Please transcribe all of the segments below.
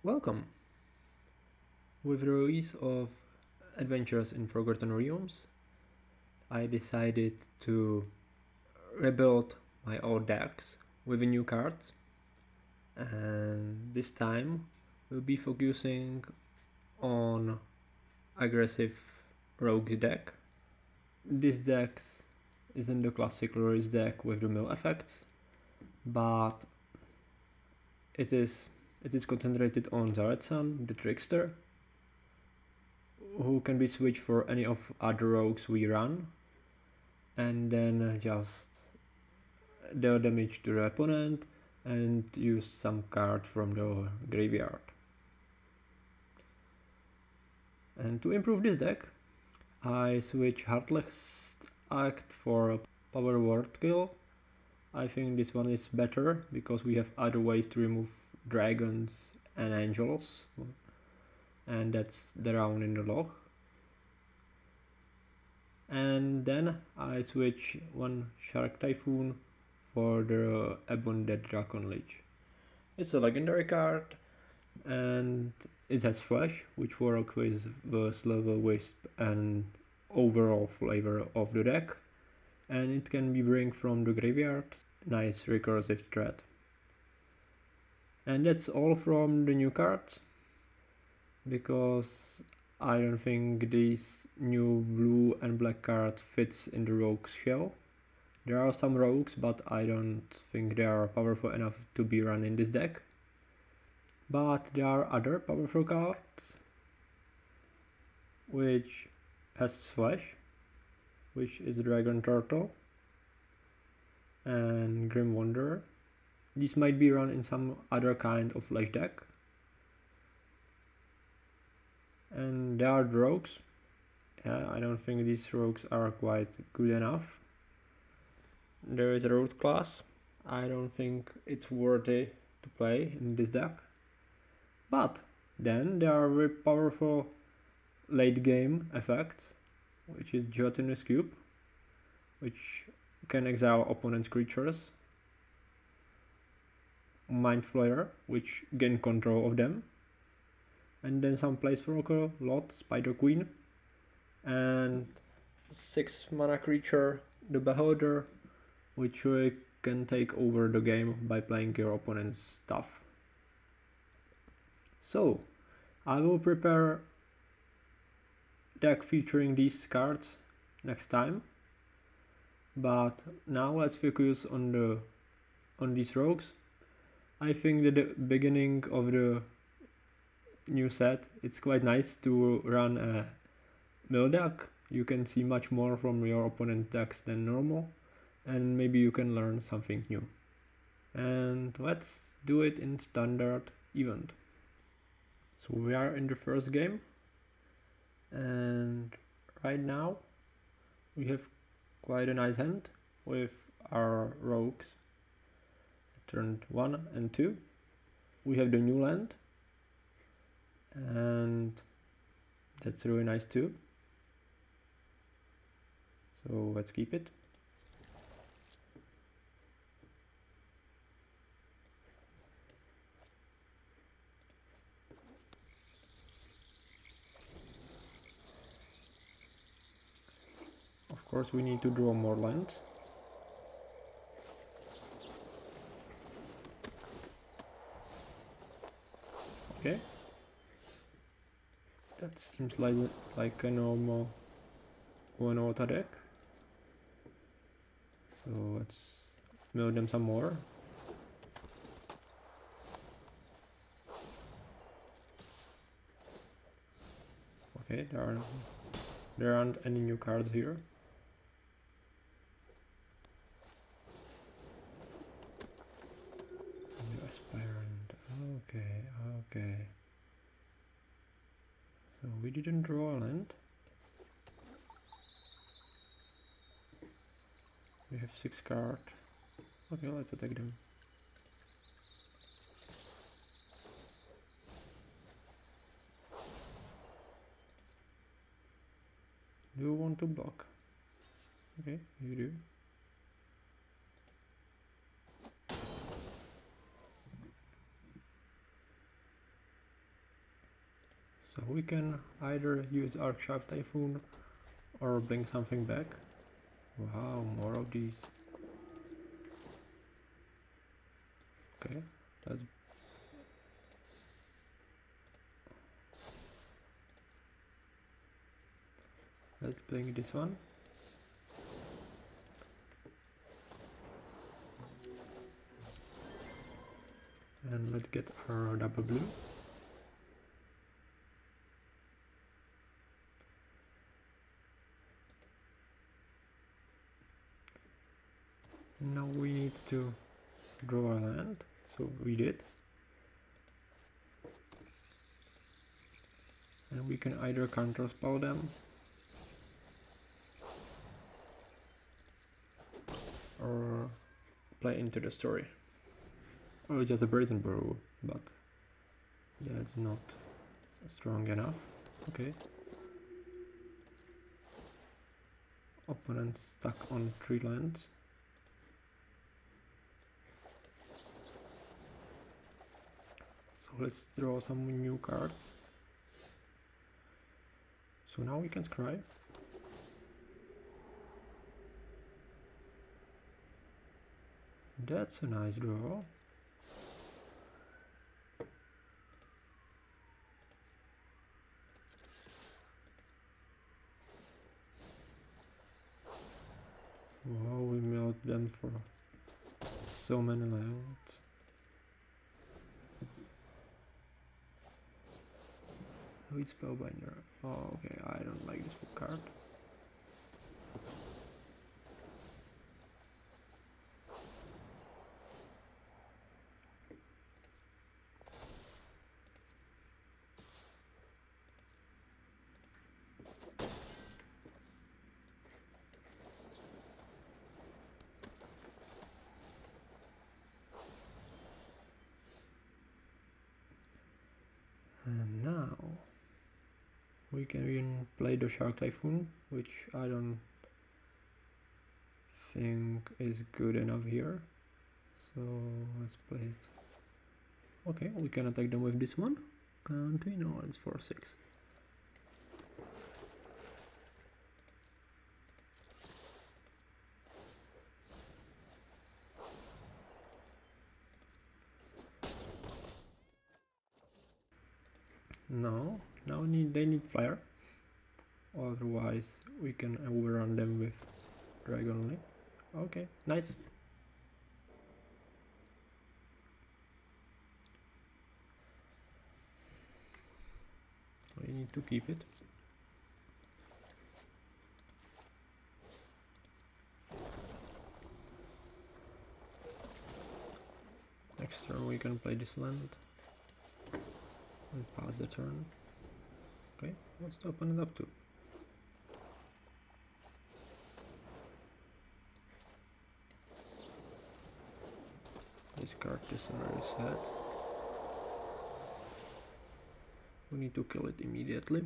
Welcome! With the release of Adventures in Forgotten Realms, I decided to rebuild my old decks with new cards, and this time we'll be focusing on aggressive rogue deck. This deck isn't the classic release deck with the mill effects, but it is concentrated on Zareth, the Trickster, who can be switched for any of other rogues we run, and then just deal damage to the opponent and use some card from the graveyard. And to improve this deck, I switch Heartless Act for a Power Word Kill. I think this one is better because we have other ways to remove dragons and angels, and that's the round in the log. And then I switch one Shark Typhoon for the Abundant Dragon Lich. It's a legendary card and it has Flash, which works with the Silver Wisp and overall flavor of the deck, and it can be bring from the graveyard. Nice recursive threat. And that's all from the new cards, because I don't think this new blue and black card fits in the rogue's shell. There are some rogues, but I don't think they are powerful enough to be run in this deck. But there are other powerful cards, which has Slash, which is Dragon Turtle, and Grim Wanderer. These might be run in some other kind of Flash deck. And there are the rogues. I don't think these rogues are quite good enough. There is a road class. I don't think it's worthy to play in this deck. But then there are very powerful late game effects, which is Gelatinous Cube, which can exile opponent's creatures, Mind Flayer, which gain control of them, and then some Planeswalker, Lot, Spider Queen, and 6 mana creature, the Beholder, which can take over the game by playing your opponent's stuff. So, I will prepare deck featuring these cards next time, but now let's focus on these rogues. I think that the beginning of the new set, it's quite nice to run a mill deck. You can see much more from your opponent's decks than normal, and maybe you can learn something new. And let's do it in standard event. So we are in the first game, and right now we have quite a nice hand with our rogues. Turn 1 and 2. We have the new land, and that's really nice too. So let's keep it. Of course, we need to draw more lands. Okay. That seems like a normal one auto deck. So let's mill them some more. Okay, there aren't any new cards here. New aspirant. Okay. So we didn't draw a land. We have 6 cards. Okay, let's attack them. Do you want to block? Okay, you do. So we can either use Arcshark Typhoon or bring something back. Wow, more of these. Okay, let's bring this one. And let's get our double blue. Now we need to draw a land, so we did. And we can either counterspell them or play into the story. Or just a Brazen Burrow, but that's not strong enough. Okay. Opponent stuck on 3 lands. So let's draw some new cards. So now we can scry. That's a nice draw. Wow, we milled them for so many lands. Read Spellbinder. Oh, okay, I don't like this card. And now we can play the Shark Typhoon, which I don't think is good enough here. So let's play it. Okay, we can attack them with this one. Can't we? No, it's 4/6. No, now they need fire. Otherwise, we can overrun them with Dragon only. Okay, nice. We need to keep it. Next turn we can play this land and pass the turn. Okay, what's the opponent up to? Discard this already set. We need to kill it immediately.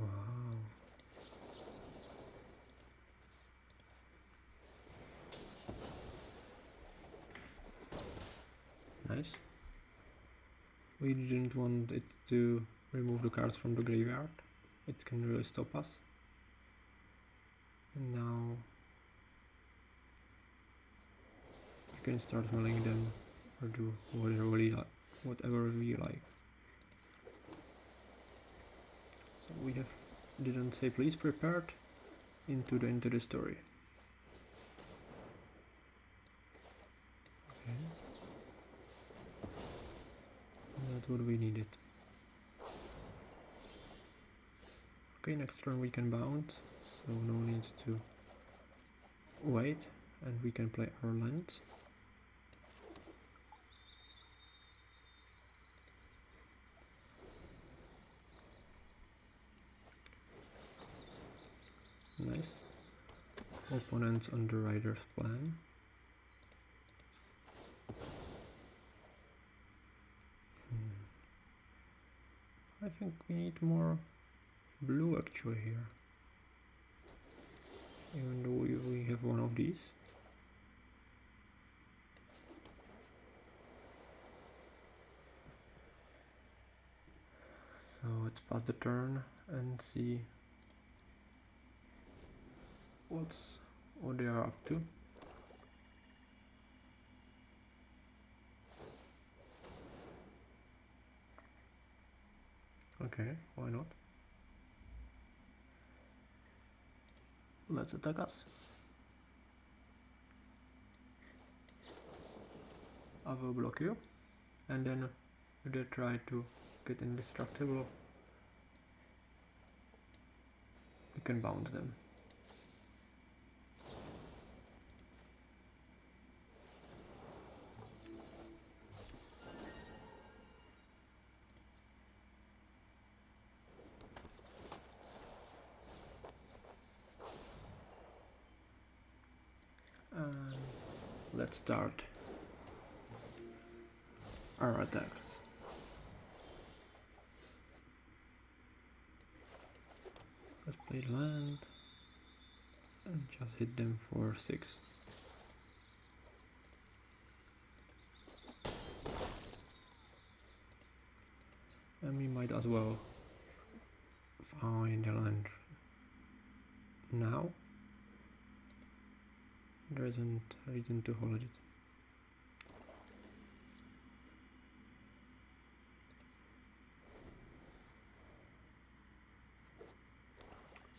Wow. Nice. We didn't want it to remove the cards from the graveyard. It can really stop us. And now you can start milling them or do whatever we like. So we didn't say please prepared into the story. Okay. That's what we needed. Okay, next turn we can bounce, so no need to wait, and we can play our lands. Nice. Opponents on the Rider's plan. I think we need more blue actually here, even though we have one of these. So let's pass the turn and see what they are up to. Okay, why not? Let's attack us. I will block you, and then if they try to get indestructible, we can bounce them. And let's start our attacks. Let's play land and just hit them for 6. And we might as well find the land now. There isn't a reason to hold it.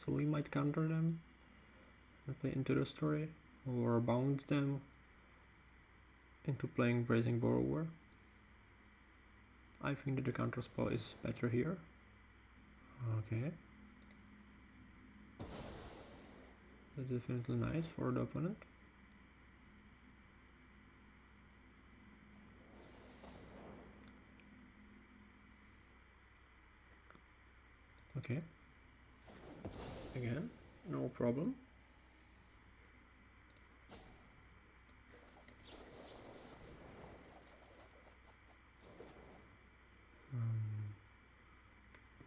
So we might counter them and play into the story, or bounce them into playing Brazen Borrower. I think that the counter spell is better here. Okay. That's definitely nice for the opponent. Okay. Again, no problem.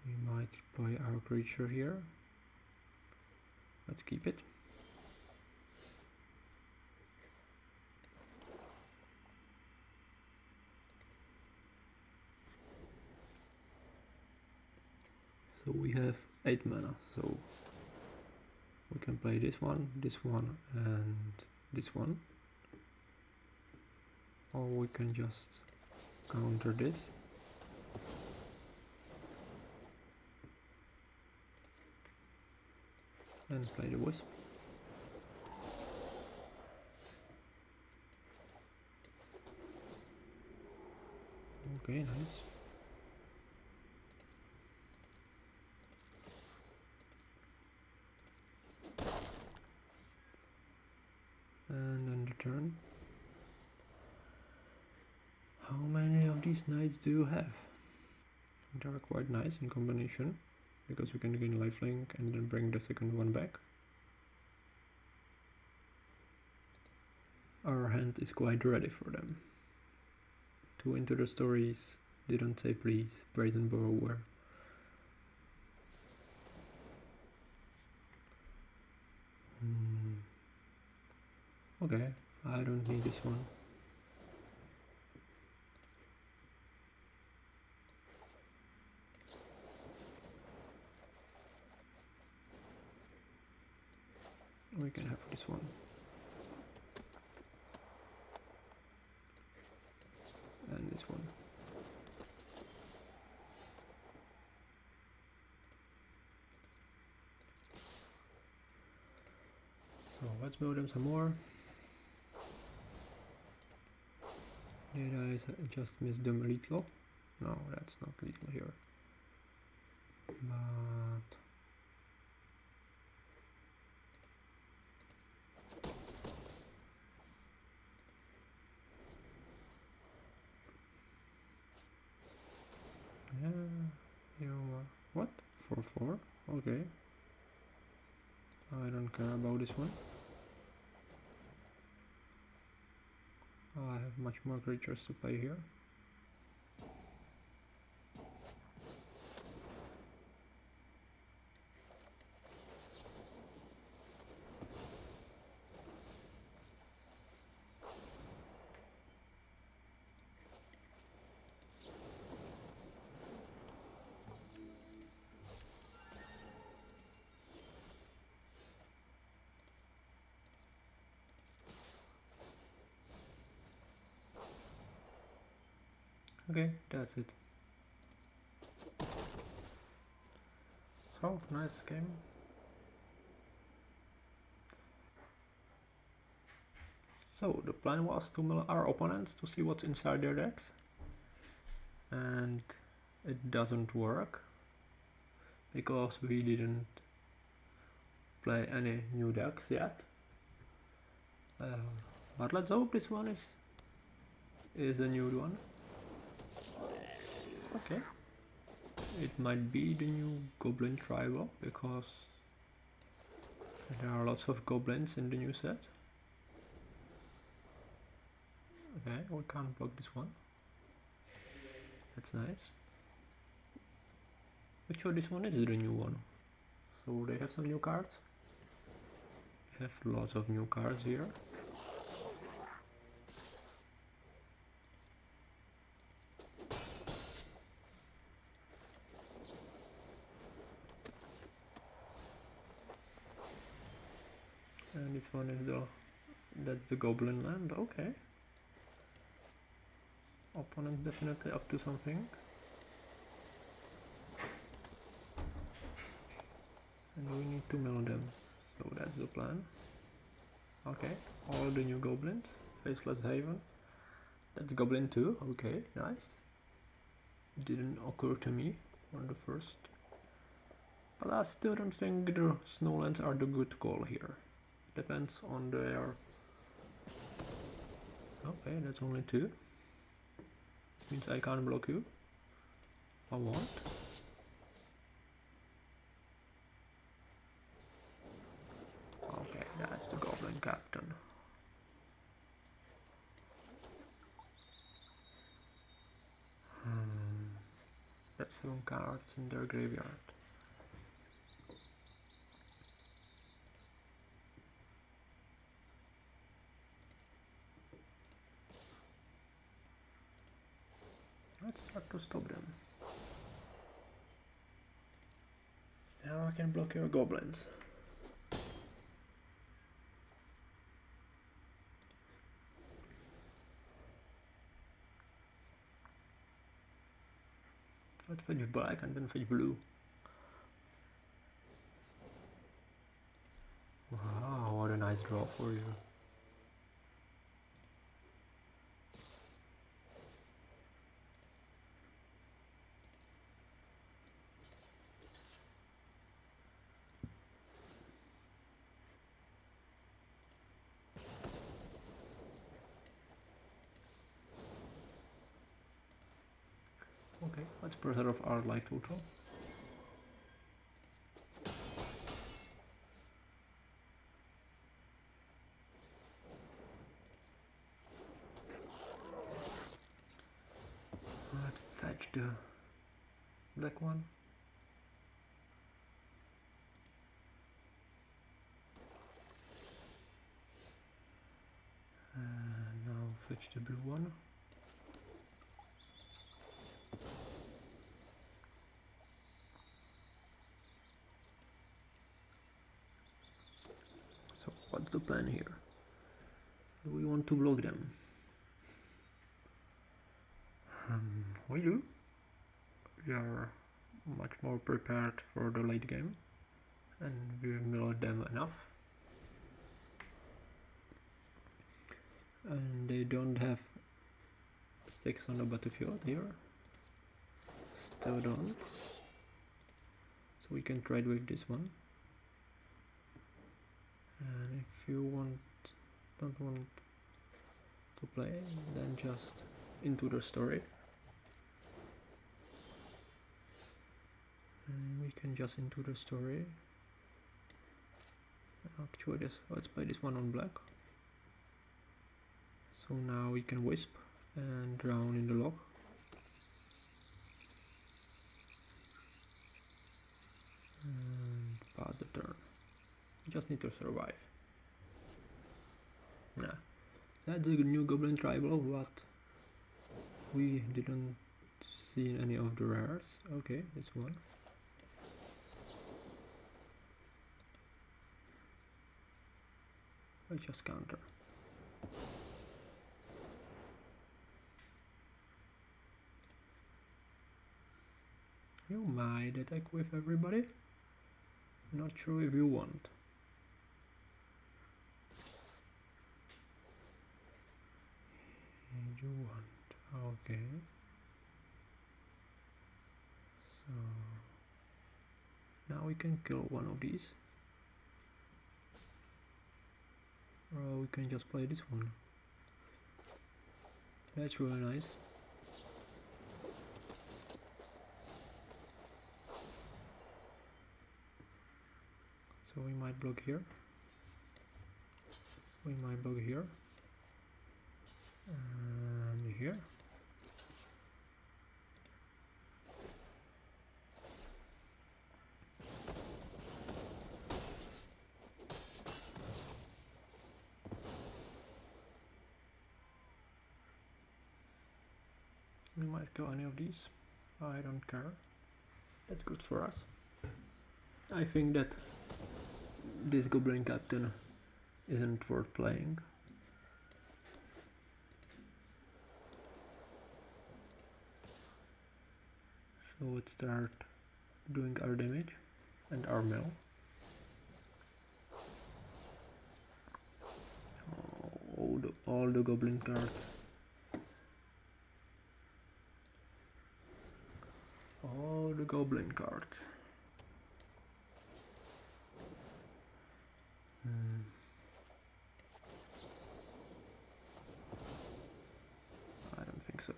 We might play our creature here. Let's keep it. So we have 8 mana, so we can play this one, and this one. Or we can just counter this. And play the Wisp. Okay, nice. And then the turn. How many of these knights do you have? They are quite nice in combination, because we can gain lifelink and then bring the second one back. Our hand is quite ready for them. To enter the stories, didn't say please, Brazen Borrower. Okay, I don't need this one. We can have this one. And this one. So let's build them some more. Did I just miss them lethal? No, that's not lethal here. But yeah, you are what? 4/4? Okay. I don't care about this one. I have much more creatures to play here. Okay, that's it. So, nice game. So, the plan was to mill our opponents to see what's inside their decks. And it doesn't work. Because we didn't play any new decks yet. But let's hope this one is a new one. Okay. It might be the new Goblin Tribal, because there are lots of goblins in the new set. Okay, we can't block this one. That's nice. But sure, this one is the new one. So they have some new cards. They have lots of new cards here. And this one is that's the Goblin land. Okay. Opponent definitely up to something. And we need to mill them. So that's the plan. Okay, all the new goblins. Faceless Haven. That's Goblin 2. Okay, nice. It didn't occur to me on the first. But I still don't think the Snowlands are the good call here. Depends on their... Okay, that's only 2. Means I can't block you. I won't. Okay, that's the Goblin Captain. That's some cards in their graveyard. Let's start to stop them. Now I can block your goblins. Let's fetch black and then fetch blue. Wow, what a nice draw for you. Okay, let's preserve our light total. Let's fetch the black one. And now fetch the blue one. So what's the plan here? Do we want to block them? We do. We are much more prepared for the late game, and we've milled them enough. And they don't have 6 on the battlefield here. Still don't. So we can trade with this one. And if you don't want to play, then just into the story. And we can just into the story. Actually, let's play this one on black. So now we can wisp and drown in the lock. And pass the turn. You just need to survive. Nah. That's a new Goblin Tribal, but we didn't see any of the rares. Okay, this one. I just counter. You might attack with everybody. Not sure if you want. You want, okay. So now we can kill one of these. Or we can just play this one. That's really nice. So we might block here. We might block here. And here. We might kill any of these. I don't care. That's good for us. I think that this Goblin Captain isn't worth playing. So let's start doing our damage and our mill. All the Goblin cards. All the Goblin cards. I don't think so.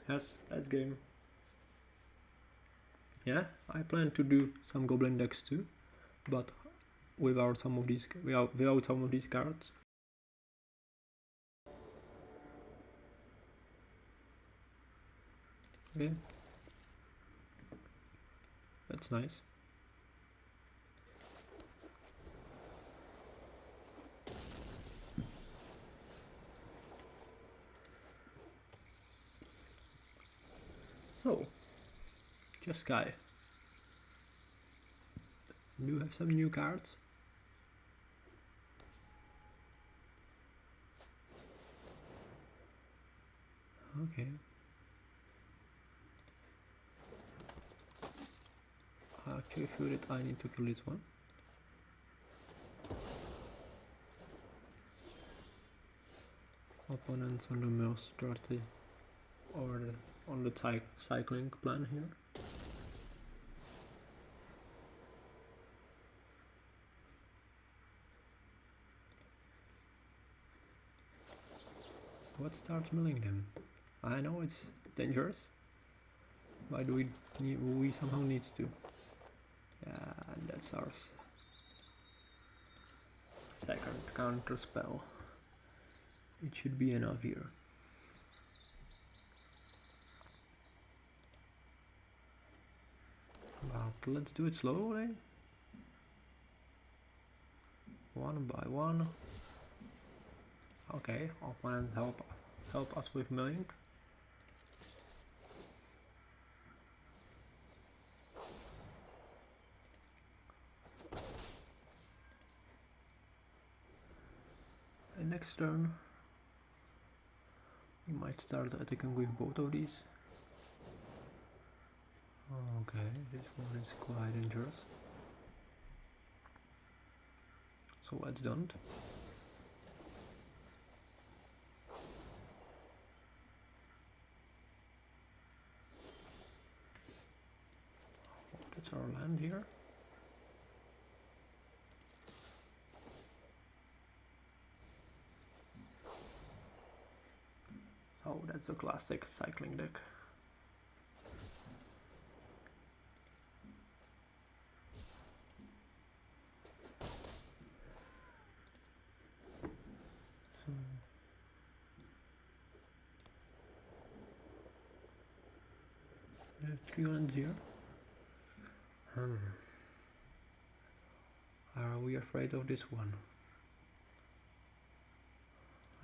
Yes, that's game. Yeah, I plan to do some Goblin decks too, but without some of these cards. Okay, that's nice. So, just Guy. Do you have some new cards? Okay. I actually feel that I need to kill this one. Opponents on the mill strategy or on the cycling plan here. So what starts milling them? I know it's dangerous. Why do we somehow need to? Yeah, that's ours. Second counter spell. It should be enough here. But let's do it slowly. One by one. Okay, opponent help us with milling. And next turn we might start attacking with both of these. Okay, this one is quite dangerous. So let's don't. That's our land here. Oh, that's a classic cycling deck. Three lands here. Are we afraid of this one?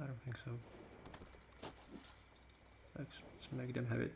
I don't think so. Let's make them have it.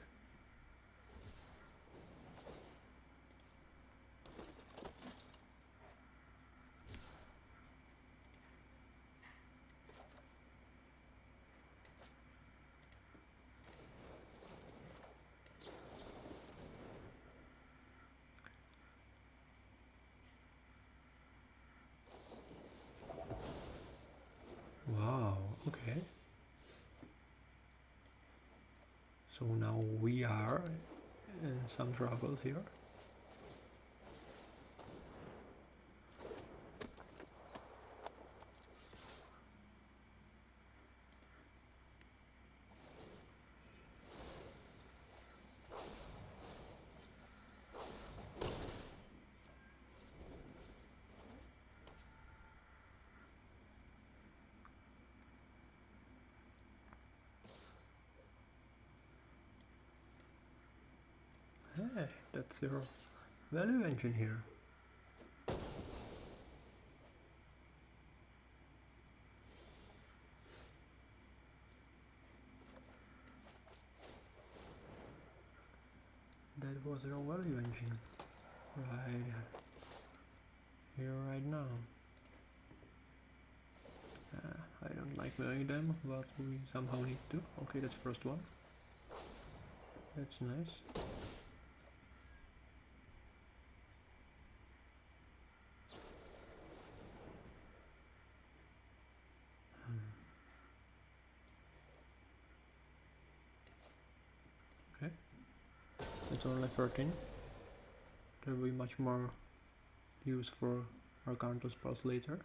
So now we are in some trouble here. Hey, that's your value engine here. That was your value engine. Right here, right now. I don't like milling them, but we somehow need to. Okay, that's first one. That's nice. Okay, it's only 13. There will be much more use for our counter spells later.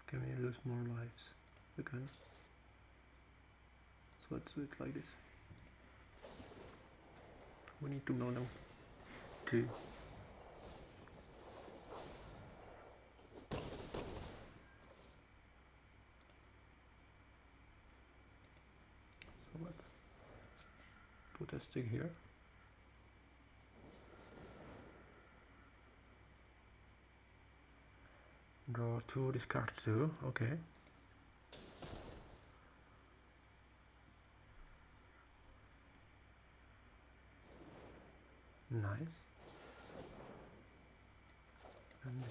Can we lose more lives? We can. So let's do it like this. We need to know them too. So let's put a stick here. Draw 2, discard 2, okay. Nice. And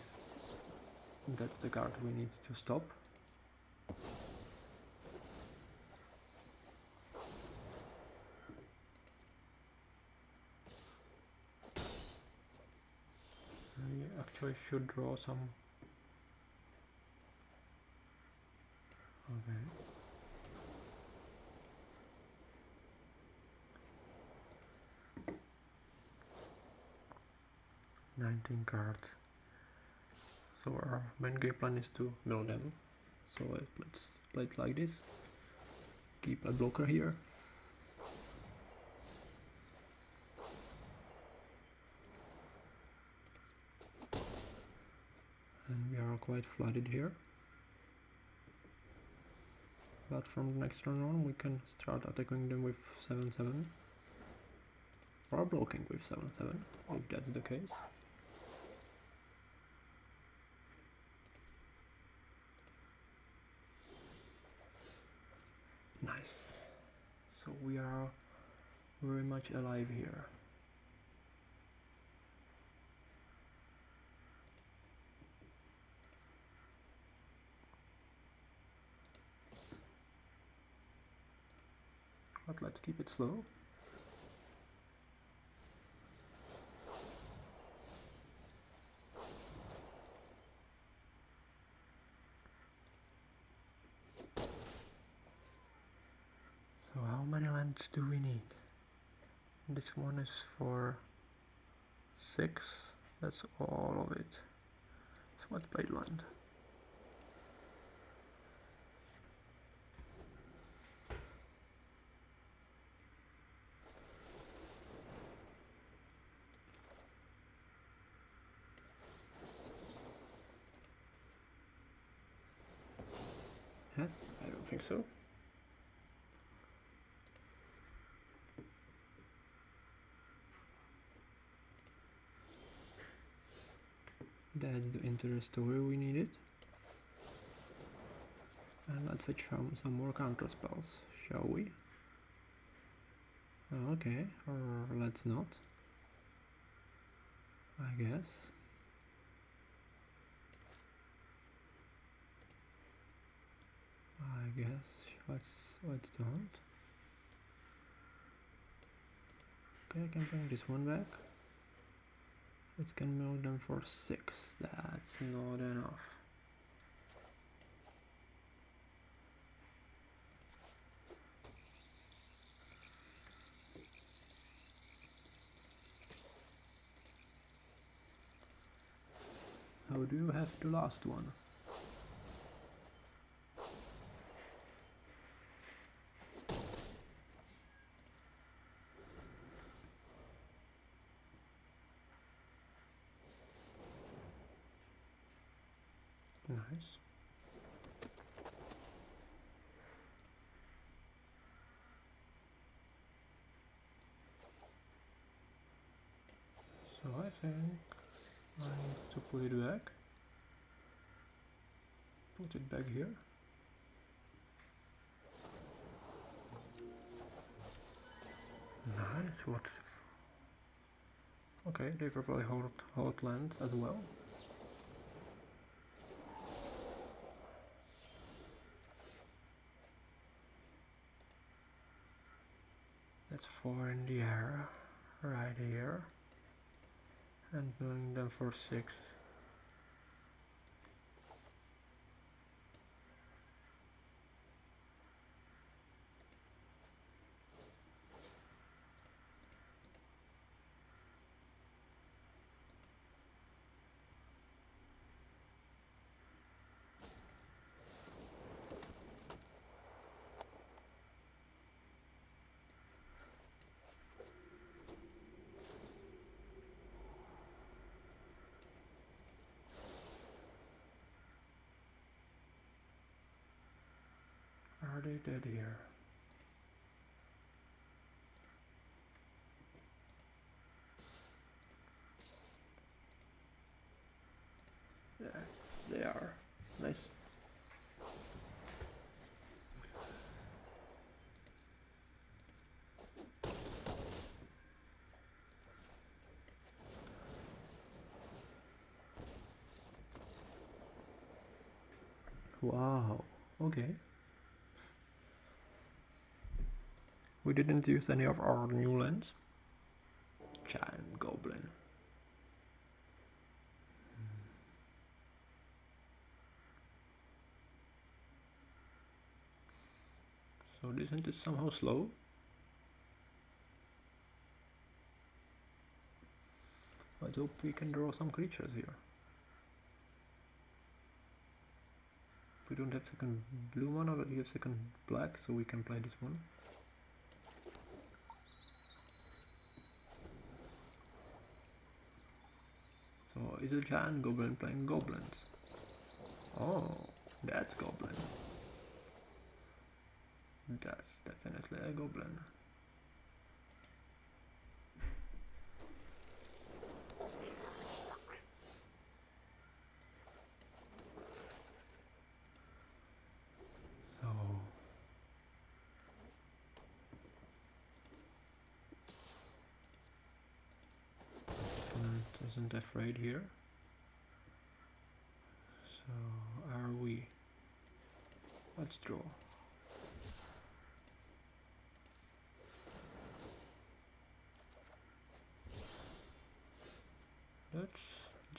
that's the card we need to stop. We actually should draw some. Okay. "19 cards. So our main game plan is to mill them. So let's play it like this. Keep a blocker here. And we are quite flooded here. But from the next turn on we can start attacking them with 7/7. Or blocking with 7/7, if that's the case. Nice. So we are very much alive here. But let's keep it slow. So how many lands do we need? This one is for 6. That's all of it. So let's play land. Yes, I don't think so. That's the entire story we needed. And let's fetch some more counter spells, shall we? Okay, or let's not. I guess. I guess. What's the hunt? Okay, I can bring this one back. It can mill them for 6. That's not enough. How do you have the last one? Nice. So I think I need to put it back. Put it back here. Nice. What? Okay, they were very hard land as well. That's 4 in the air, right here, and doing them for 6. Are they dead here? There, they are. Nice. Wow, okay. We didn't use any of our new lands. Giant Goblin. So this hunt is somehow slow. Let's hope we can draw some creatures here. We don't have second blue mana, but we have second black, so we can play this one. So is a giant goblin playing goblins? Oh, that's goblin. That's definitely a goblin. So opponent isn't afraid here. So are we? Let's draw.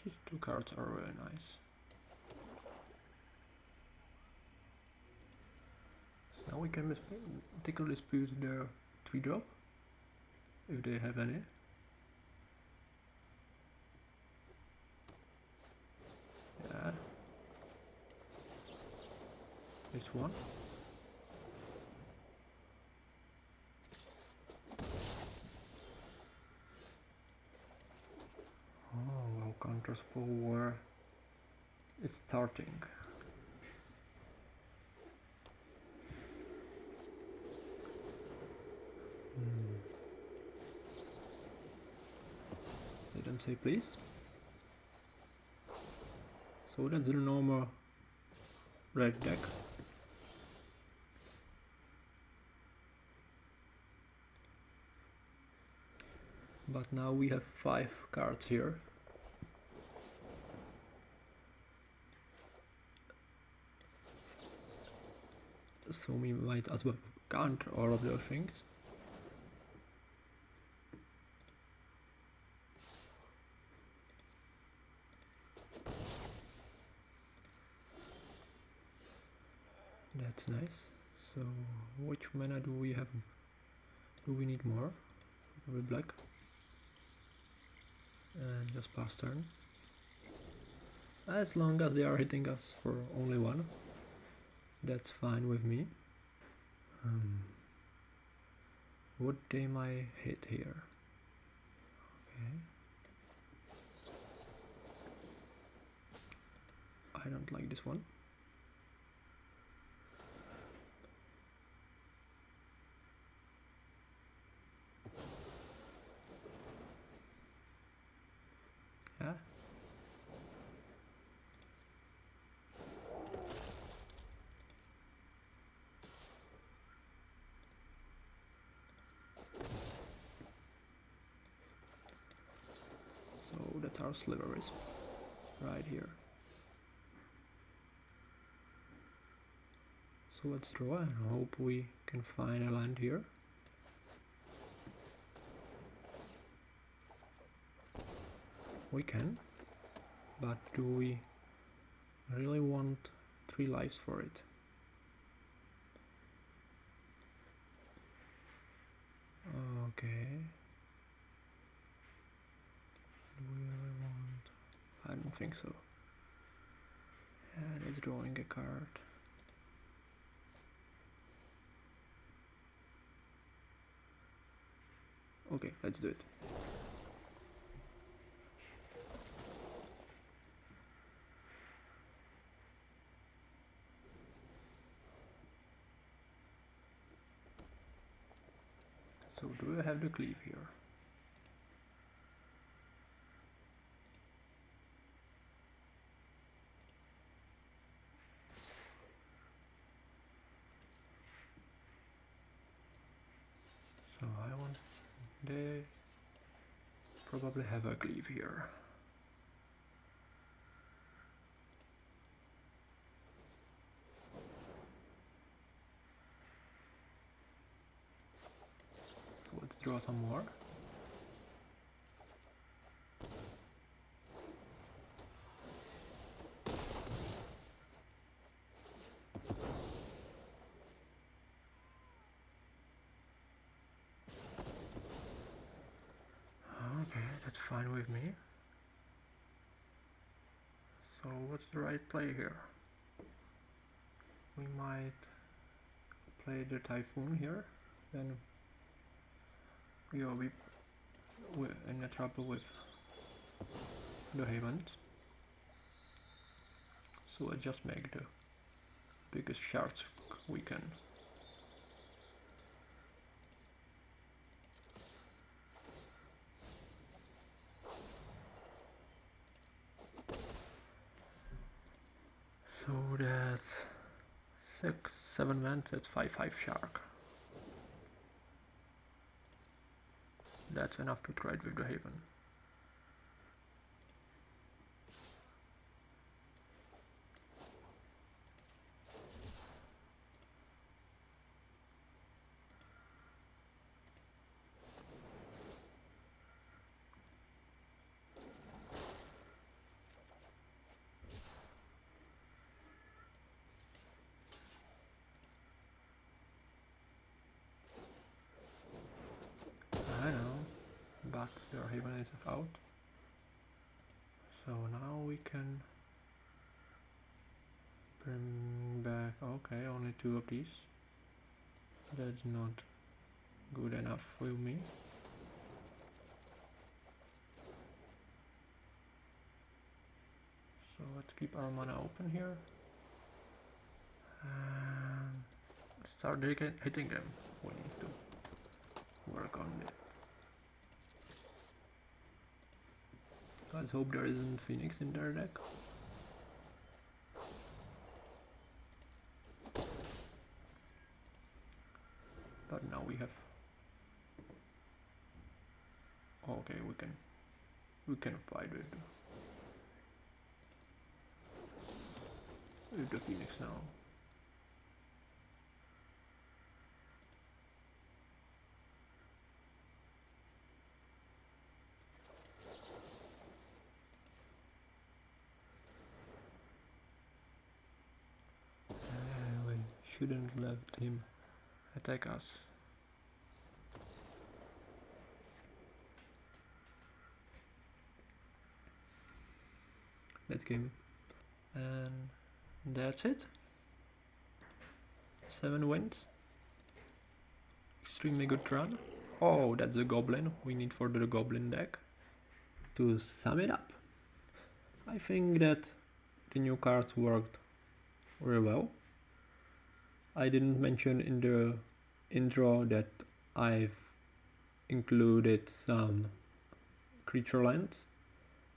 These 2 cards are really nice. So now we can tickle dispute their 3-drop, if they have any. Yeah. This one. Oh, our counter spell war is starting. They don't say please. So that's the normal red deck. But now we have 5 cards here. so we might as well counter all of those things. That's nice. So which mana do we have? Do we need more? With black. And just pass turn. As long as they are hitting us for only one, that's fine with me. What they might hit here? Okay. I don't like this one. Yeah. So that's our slivers right here. So let's draw and hope we can find a land here. We can, but do we really want 3 lives for it? Okay. Do we really want? I don't think so. Yeah, that's drawing a card. Okay, let's do it. So do I have the cleave here? So I want, they probably have a cleave here. So let's draw some more. Okay, that's fine with me. So what's the right play here? We might play the Typhoon here, then we will be in trouble with the Havens. So let's just make the biggest shards we can. So that's 6, 7 lands, that's 5/5 shark. That's enough to trade with the Haven. I know, but their Haven is out. So now we can bring back, okay, only 2 of these. That's not good enough for me. So let's keep our mana open here. And start hitting them. We need to work on it. Let's hope there isn't Phoenix in their deck. But now we have. Okay, we can fight with the Phoenix now. shouldn't let him attack us. That game. And that's it. 7 wins. Extremely good run. Oh, that's a goblin we need for the goblin deck. To sum it up, I think that the new cards worked very well. I didn't mention in the intro that I've included some creature lands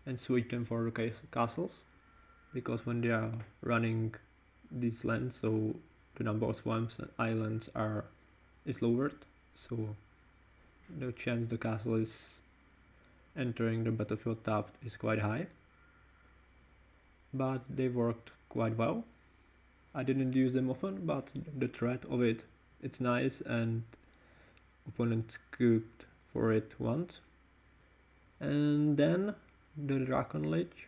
and switched them for the castles, because when they are running these lands, so the number of swamps and islands is lowered, so the chance the castle is entering the battlefield tapped is quite high. But they worked quite well. I didn't use them often, but the threat of it's nice, and opponents scooped for it once. And then the Dragon Lich.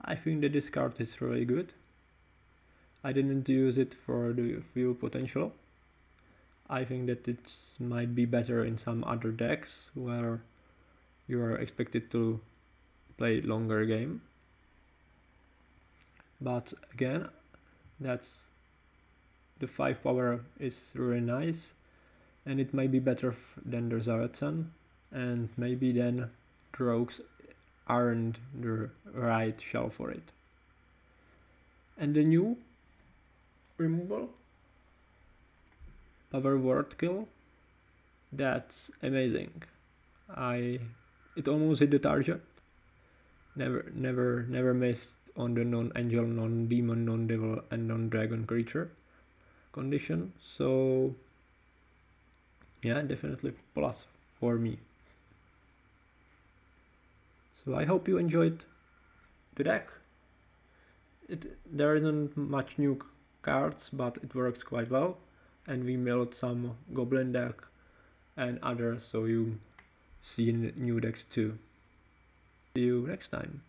I think that this card is really good. I didn't use it for the full potential. I think that it might be better in some other decks where you are expected to play longer game. But again, that's the 5 power is really nice, and it might be better than the Zareth, and maybe then rogues aren't the right shell for it. And the new removal, power word kill, that's amazing. It almost hit the target. Never missed on the non-angel, non-demon, non-devil and non-dragon creature condition. So yeah, definitely plus for me. So I hope you enjoyed the deck. There isn't much new cards, but it works quite well, and we milled some goblin deck and others, so you see new decks too. See you next time.